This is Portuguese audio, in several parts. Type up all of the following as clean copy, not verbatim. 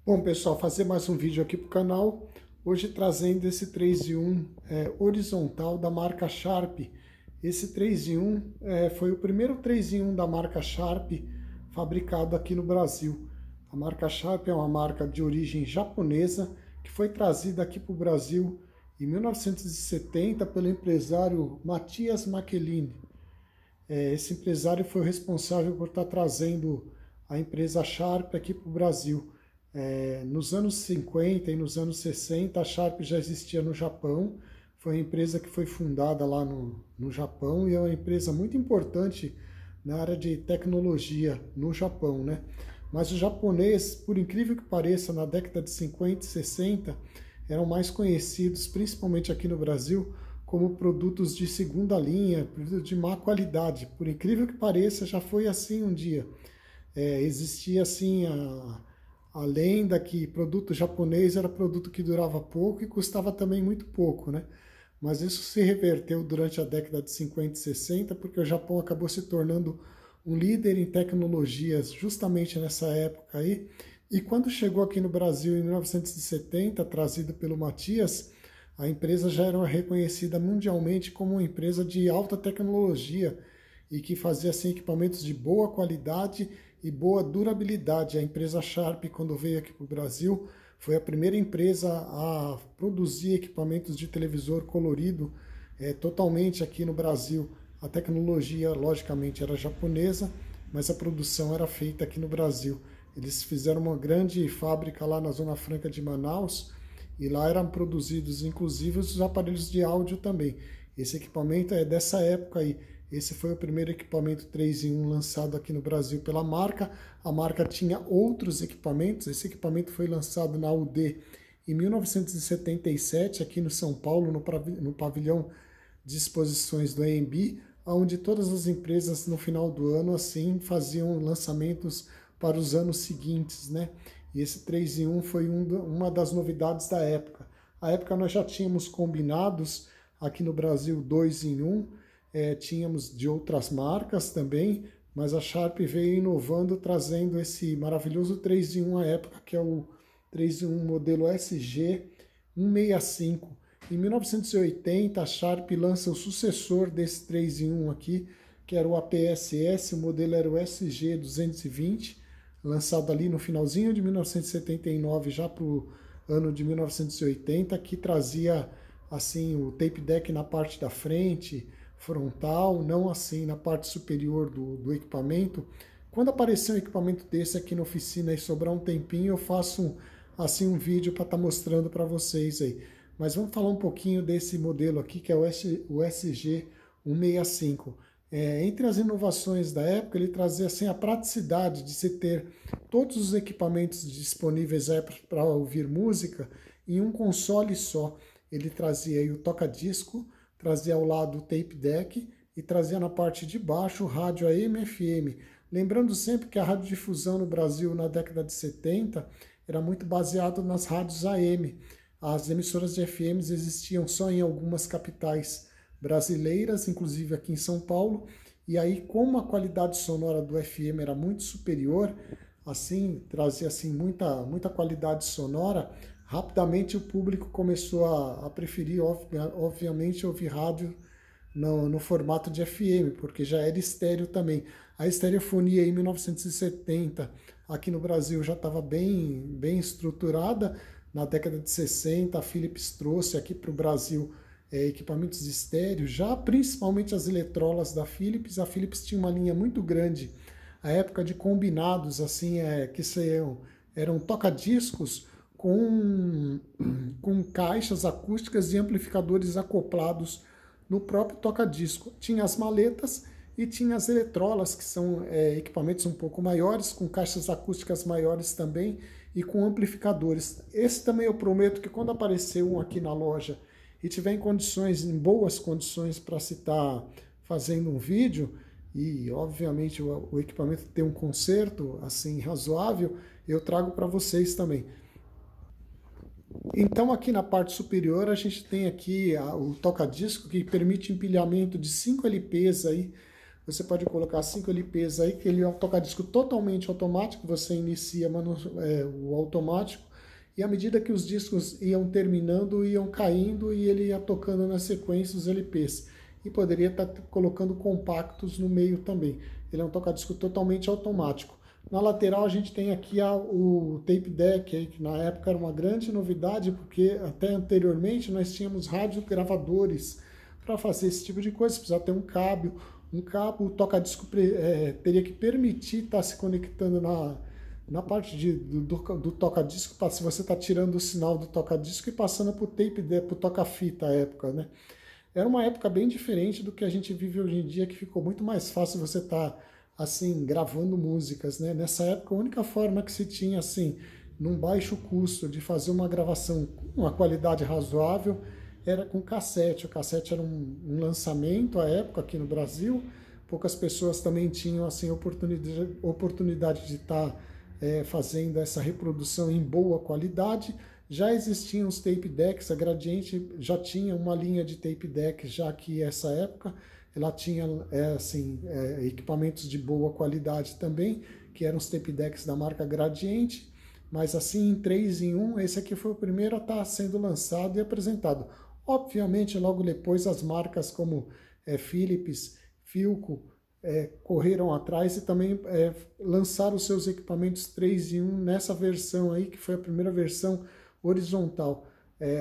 Bom, pessoal, fazer mais um vídeo aqui para o canal, hoje trazendo esse 3 em 1 horizontal da marca Sharp. Esse 3 em 1 foi o primeiro 3 em 1 da marca Sharp fabricado aqui no Brasil. A marca Sharp é uma marca de origem japonesa que foi trazida aqui para o Brasil em 1970 pelo empresário Matthias Michelin. Esse empresário foi o responsável por estar trazendo a empresa Sharp aqui para o Brasil. Nos anos 50 e nos anos 60, a Sharp já existia no Japão. Foi uma empresa que foi fundada lá no Japão e é uma empresa muito importante na área de tecnologia no Japão, né? Mas o japonês, por incrível que pareça, na década de 50 e 60, eram mais conhecidos, principalmente aqui no Brasil, como produtos de segunda linha, produtos de má qualidade. Por incrível que pareça, já foi assim um dia. Existia assim a lenda que produto japonês era produto que durava pouco e custava também muito pouco, né? Mas isso se reverteu durante a década de 50 e 60, porque o Japão acabou se tornando um líder em tecnologias justamente nessa época aí. E quando chegou aqui no Brasil em 1970, trazido pelo Matias, a empresa já era reconhecida mundialmente como uma empresa de alta tecnologia e que fazia assim, equipamentos de boa qualidade e boa durabilidade. A empresa Sharp, quando veio aqui para o Brasil, foi a primeira empresa a produzir equipamentos de televisor colorido totalmente aqui no Brasil. A tecnologia, logicamente, era japonesa, mas a produção era feita aqui no Brasil. Eles fizeram uma grande fábrica lá na Zona Franca de Manaus, e lá eram produzidos, inclusive, os aparelhos de áudio também. Esse equipamento é dessa época aí. Esse foi o primeiro equipamento 3 em 1 lançado aqui no Brasil pela marca. A marca tinha outros equipamentos. Esse equipamento foi lançado na UD em 1977, aqui no São Paulo, no pavilhão de exposições do AMB, onde todas as empresas no final do ano assim faziam lançamentos para os anos seguintes, né? E esse 3 em 1 foi uma das novidades da época. À época nós já tínhamos combinados aqui no Brasil 2 em 1, tínhamos de outras marcas também, mas a Sharp veio inovando, trazendo esse maravilhoso 3 em 1 à época, que é o 3 em 1 modelo SG165. Em 1980, a Sharp lança o sucessor desse 3 em 1 aqui, que era o APS-S, o modelo era o SG220, lançado ali no finalzinho de 1979, já para o ano de 1980, que trazia assim o tape deck na parte da frente, frontal, não assim na parte superior do equipamento. Quando aparecer um equipamento desse aqui na oficina e sobrar um tempinho, eu faço assim um vídeo para estar mostrando para vocês aí. Mas vamos falar um pouquinho desse modelo aqui, que é o SG165. Entre as inovações da época, ele trazia assim, a praticidade de se ter todos os equipamentos disponíveis para ouvir música em um console só. Ele trazia aí o toca-disco, trazia ao lado o tape deck e trazia na parte de baixo o rádio AM e FM. Lembrando sempre que a radiodifusão no Brasil na década de 70 era muito baseado nas rádios AM. As emissoras de FMs existiam só em algumas capitais brasileiras, inclusive aqui em São Paulo, e aí como a qualidade sonora do FM era muito superior, assim, trazia assim muita qualidade sonora, rapidamente o público começou a preferir, obviamente, ouvir rádio no formato de FM, porque já era estéreo também. A estereofonia em 1970 aqui no Brasil já estava bem estruturada. Na década de 60, a Philips trouxe aqui para o Brasil equipamentos de estéreo, já principalmente as eletrolas da Philips. A Philips tinha uma linha muito grande, a época de combinados, assim, que eram toca-discos com caixas acústicas e amplificadores acoplados no próprio toca-disco. Tinha as maletas e tinha as eletrolas, que são equipamentos um pouco maiores, com caixas acústicas maiores também e com amplificadores. Esse também eu prometo que quando aparecer um aqui na loja e tiver em boas condições para se estar fazendo um vídeo, e obviamente o equipamento tem um conserto assim razoável, eu trago para vocês também. Então aqui na parte superior a gente tem aqui o toca-disco que permite empilhamento de 5 LPs aí Você pode colocar 5 LPs aí, que ele é um toca-disco totalmente automático, você inicia o automático, e à medida que os discos iam terminando, iam caindo, e ele ia tocando na sequência os LPs. E poderia estar colocando compactos no meio também. Ele é um toca-disco totalmente automático. Na lateral a gente tem aqui o tape deck, que na época era uma grande novidade, porque até anteriormente nós tínhamos rádio gravadores para fazer esse tipo de coisa. Você precisava ter um cabo, o toca-disco teria que permitir estar se conectando na parte do toca-disco, se você está tirando o sinal do toca-disco e passando para o tape deck, para o toca-fita à época, né? Era uma época bem diferente do que a gente vive hoje em dia, que ficou muito mais fácil você estar assim gravando músicas, né? Nessa época a única forma que se tinha assim, num baixo custo, de fazer uma gravação com uma qualidade razoável era com cassete. O cassete era um lançamento à época aqui no Brasil. Poucas pessoas também tinham assim oportunidade de estar fazendo essa reprodução em boa qualidade. Já existiam os tape decks, a Gradiente já tinha uma linha de tape deck, já que essa época ela tinha equipamentos de boa qualidade também, que eram os tape decks da marca Gradiente, mas assim em 3 em 1, esse aqui foi o primeiro a estar sendo lançado e apresentado. Obviamente, logo depois as marcas como Philips, Philco, correram atrás e também lançaram os seus equipamentos 3 em 1 nessa versão aí, que foi a primeira versão horizontal.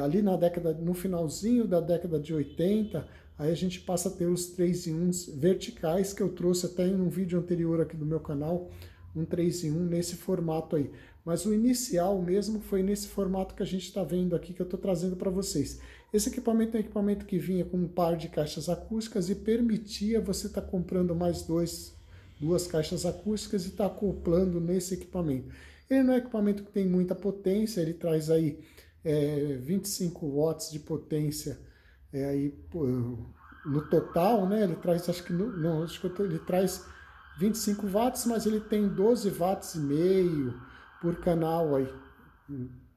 Ali no finalzinho da década de 80, aí a gente passa a ter os 3 em 1 verticais, que eu trouxe até em um vídeo anterior aqui do meu canal, um 3 em 1 nesse formato aí. Mas o inicial mesmo foi nesse formato que a gente está vendo aqui, que eu estou trazendo para vocês. Esse equipamento é um equipamento que vinha com um par de caixas acústicas e permitia você estar comprando mais duas caixas acústicas e estar acoplando nesse equipamento. Ele não é um equipamento que tem muita potência, ele traz aí 25 watts de potência aí, no total, né? Ele traz, ele traz 25 watts, mas ele tem 12 watts e meio por canal aí,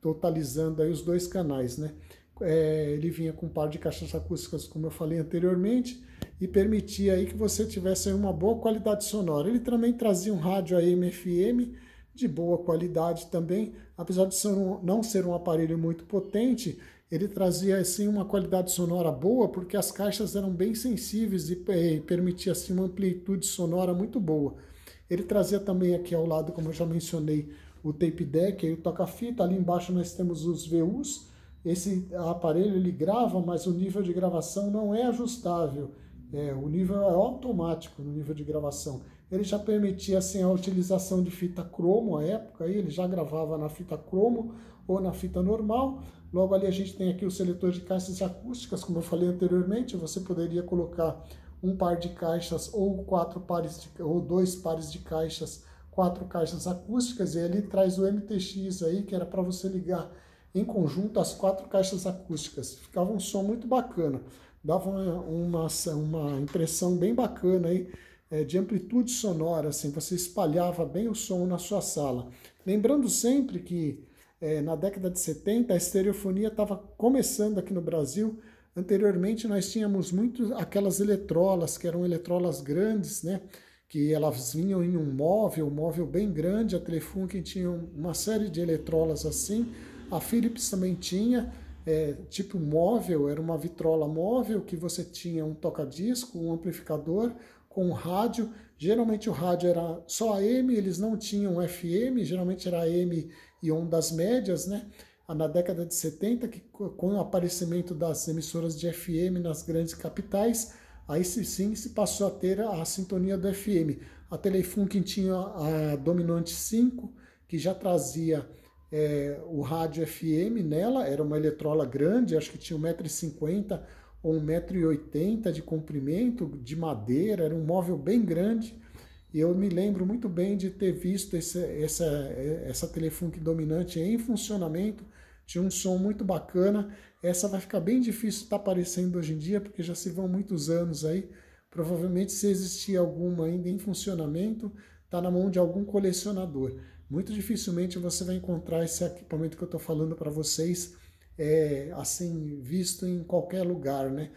totalizando aí os dois canais, né? Ele vinha com um par de caixas acústicas, como eu falei anteriormente, e permitia aí que você tivesse aí uma boa qualidade sonora. Ele também trazia um rádio AM/FM de boa qualidade também, apesar de não ser um aparelho muito potente, ele trazia assim uma qualidade sonora boa, porque as caixas eram bem sensíveis e permitia assim uma amplitude sonora muito boa. Ele trazia também aqui ao lado, como eu já mencionei, o tape deck e o toca-fita. Ali embaixo nós temos os VUs. Esse aparelho ele grava, mas o nível de gravação não é ajustável. O nível é automático no nível de gravação. Ele já permitia assim, a utilização de fita cromo à época, aí ele já gravava na fita cromo ou na fita normal. Logo ali a gente tem aqui o seletor de caixas acústicas, como eu falei anteriormente, você poderia colocar um par de caixas ou dois pares de caixas, 4 caixas acústicas, e ele traz o MTX aí, que era para você ligar em conjunto as 4 caixas acústicas. Ficava um som muito bacana, dava uma impressão bem bacana aí, de amplitude sonora, assim, você espalhava bem o som na sua sala. Lembrando sempre que na década de 70 a estereofonia estava começando aqui no Brasil. Anteriormente nós tínhamos muito aquelas eletrolas, que eram eletrolas grandes, né? Que elas vinham em um móvel bem grande. A Telefunken tinha uma série de eletrolas assim. A Philips também tinha, tipo móvel, era uma vitrola móvel que você tinha um toca-disco, um amplificador com um rádio. Geralmente o rádio era só AM, eles não tinham FM, geralmente era AM e ondas médias, né? Na década de 70, com o aparecimento das emissoras de FM nas grandes capitais, aí sim se passou a ter a sintonia do FM. A Telefunken tinha a Dominante 5, que já trazia o rádio FM nela, era uma eletrola grande, acho que tinha 1,50 m ou 1,80 m de comprimento, de madeira, era um móvel bem grande. E eu me lembro muito bem de ter visto essa Telefunken Dominante em funcionamento. Tinha um som muito bacana. Essa vai ficar bem difícil de estar aparecendo hoje em dia, porque já se vão muitos anos aí. Provavelmente, se existir alguma ainda em funcionamento, está na mão de algum colecionador. Muito dificilmente você vai encontrar esse equipamento que eu estou falando para vocês, assim, visto em qualquer lugar, né?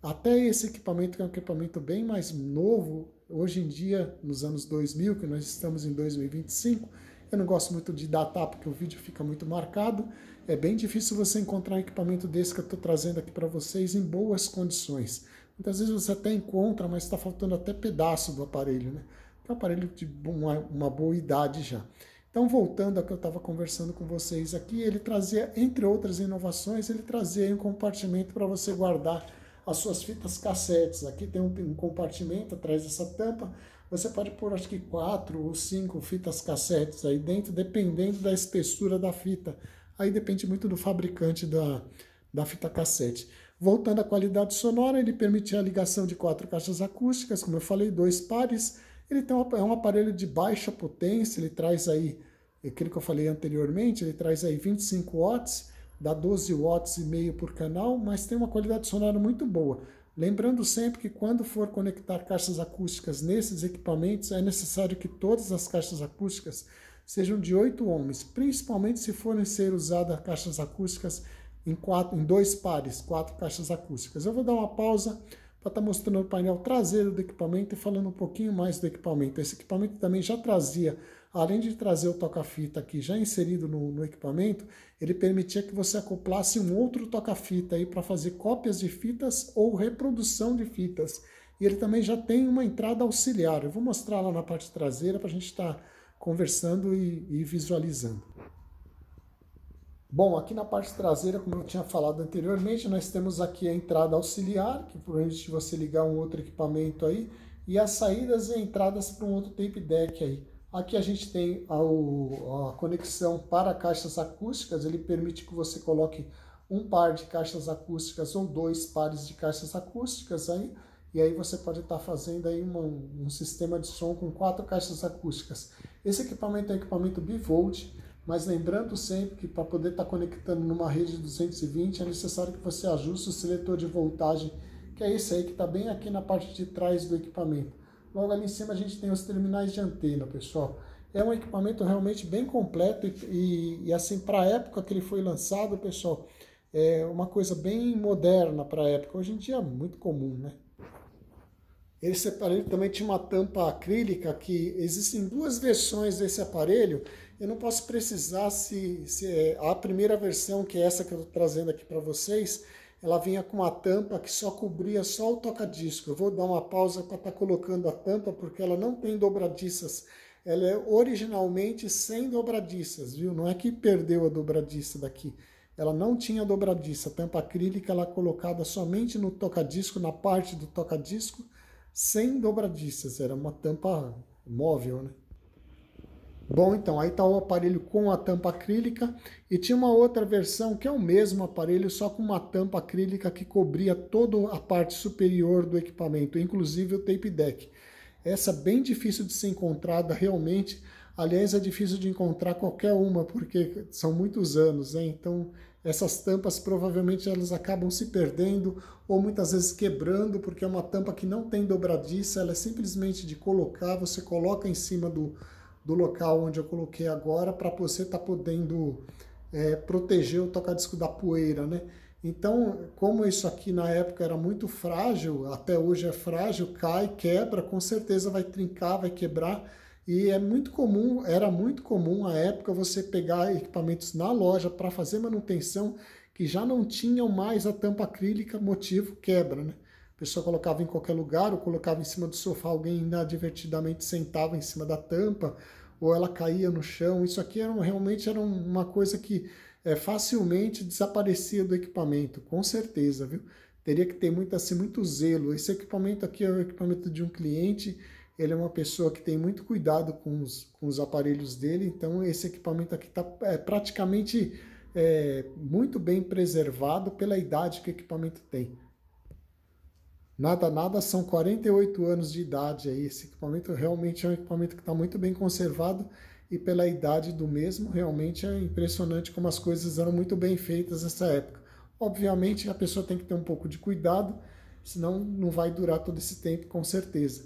Até esse equipamento, que é um equipamento bem mais novo, Hoje em dia, nos anos 2000, que nós estamos em 2025, eu não gosto muito de datar porque o vídeo fica muito marcado. É bem difícil você encontrar um equipamento desse que eu estou trazendo aqui para vocês em boas condições. Muitas vezes você até encontra, mas está faltando até pedaço do aparelho, né? É um aparelho de uma boa idade já. Então, voltando ao que eu estava conversando com vocês aqui, ele trazia, entre outras inovações, ele trazia um compartimento para você guardar as suas fitas cassetes. Aqui tem um compartimento atrás dessa tampa. Você pode pôr, acho que 4 ou 5 fitas cassetes aí dentro, dependendo da espessura da fita. Aí depende muito do fabricante da fita cassete. Voltando à qualidade sonora, ele permitia a ligação de 4 caixas acústicas, como eu falei, 2 pares. Ele é um aparelho de baixa potência, ele traz aí, aquilo que eu falei anteriormente, ele traz aí 25 watts, dá 12 watts e meio por canal, mas tem uma qualidade sonora muito boa. Lembrando sempre que quando for conectar caixas acústicas nesses equipamentos, é necessário que todas as caixas acústicas sejam de 8 ohms, principalmente se forem ser usadas caixas acústicas em 2 pares, 4 caixas acústicas. Eu vou dar uma pausa para estar mostrando o painel traseiro do equipamento e falando um pouquinho mais do equipamento. Esse equipamento também já trazia, além de trazer o toca-fita aqui já inserido no equipamento, ele permitia que você acoplasse um outro toca-fita aí para fazer cópias de fitas ou reprodução de fitas. E ele também já tem uma entrada auxiliar. Eu vou mostrar lá na parte traseira para a gente estar conversando e visualizando. Bom, aqui na parte traseira, como eu tinha falado anteriormente, nós temos aqui a entrada auxiliar, que permite você ligar um outro equipamento aí, e as saídas e entradas para um outro tape deck aí. Aqui a gente tem a conexão para caixas acústicas, ele permite que você coloque um par de caixas acústicas ou 2 pares de caixas acústicas aí, e aí você pode estar fazendo aí um sistema de som com 4 caixas acústicas. Esse equipamento é um equipamento bivolt, mas lembrando sempre que para poder estar conectando numa rede de 220 é necessário que você ajuste o seletor de voltagem, que é esse aí que está bem aqui na parte de trás do equipamento. Logo ali em cima a gente tem os terminais de antena, pessoal. É um equipamento realmente bem completo e assim, para a época que ele foi lançado, pessoal, é uma coisa bem moderna para a época. Hoje em dia é muito comum, né? Esse aparelho também tinha uma tampa acrílica, que existem 2 versões desse aparelho. Eu não posso precisar se a primeira versão, que é essa que eu estou trazendo aqui para vocês, ela vinha com uma tampa que só cobria só o toca-disco. Eu vou dar uma pausa para estar colocando a tampa, porque ela não tem dobradiças. Ela é originalmente sem dobradiças, viu? Não é que perdeu a dobradiça daqui. Ela não tinha dobradiça. A tampa acrílica ela é colocada somente no toca-disco, na parte do toca-disco, sem dobradiças. Era uma tampa móvel, né? Bom, então, aí está o aparelho com a tampa acrílica e tinha uma outra versão que é o mesmo aparelho, só com uma tampa acrílica que cobria toda a parte superior do equipamento, inclusive o tape deck. Essa é bem difícil de ser encontrada realmente, aliás é difícil de encontrar qualquer uma, porque são muitos anos, né? Então essas tampas provavelmente elas acabam se perdendo ou muitas vezes quebrando, porque é uma tampa que não tem dobradiça, ela é simplesmente de colocar, você coloca em cima do local onde eu coloquei agora para você estar podendo proteger o toca-disco da poeira, né? Então, como isso aqui na época era muito frágil, até hoje é frágil, cai, quebra, com certeza vai trincar, vai quebrar. E é muito comum, era muito comum à época você pegar equipamentos na loja para fazer manutenção que já não tinham mais a tampa acrílica, motivo quebra, né? A pessoa colocava em qualquer lugar, ou colocava em cima do sofá, alguém inadvertidamente sentava em cima da tampa, ou ela caía no chão. Isso aqui realmente era uma coisa que facilmente desaparecia do equipamento, com certeza, viu? Teria que ter muito zelo. Esse equipamento aqui é o equipamento de um cliente, ele é uma pessoa que tem muito cuidado com os aparelhos dele, então esse equipamento aqui está praticamente muito bem preservado pela idade que o equipamento tem. Nada, são 48 anos de idade aí. Esse equipamento realmente é um equipamento que está muito bem conservado e pela idade do mesmo, realmente é impressionante como as coisas eram muito bem feitas nessa época. Obviamente a pessoa tem que ter um pouco de cuidado, senão não vai durar todo esse tempo com certeza.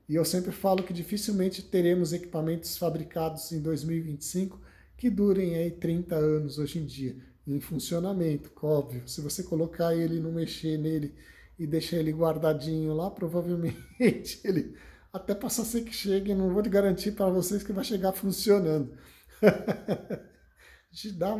E eu sempre falo que dificilmente teremos equipamentos fabricados em 2025 que durem aí 30 anos hoje em dia, em funcionamento, óbvio. Se você colocar ele e não mexer nele, e deixar ele guardadinho lá, provavelmente Até possa ser que chegue, não vou te garantir para vocês que vai chegar funcionando. A gente dá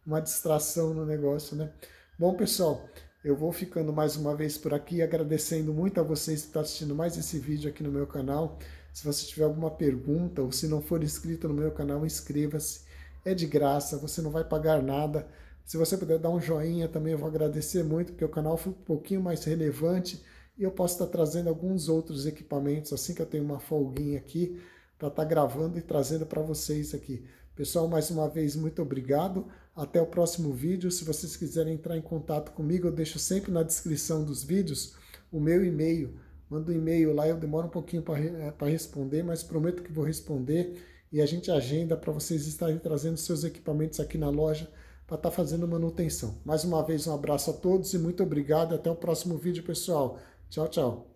uma distração no negócio, né? Bom, pessoal, eu vou ficando mais uma vez por aqui, agradecendo muito a vocês que estão assistindo mais esse vídeo aqui no meu canal. Se você tiver alguma pergunta ou se não for inscrito no meu canal, inscreva-se. É de graça, você não vai pagar nada. Se você puder dar um joinha também, eu vou agradecer muito, porque o canal foi um pouquinho mais relevante e eu posso estar trazendo alguns outros equipamentos, assim que eu tenho uma folguinha aqui, para estar gravando e trazendo para vocês aqui. Pessoal, mais uma vez, muito obrigado. Até o próximo vídeo. Se vocês quiserem entrar em contato comigo, eu deixo sempre na descrição dos vídeos o meu e-mail. Manda um e-mail lá, eu demoro um pouquinho para responder, mas prometo que vou responder. E a gente agenda para vocês estarem trazendo seus equipamentos aqui na loja para estar fazendo manutenção. Mais uma vez, um abraço a todos e muito obrigado. Até o próximo vídeo, pessoal. Tchau, tchau.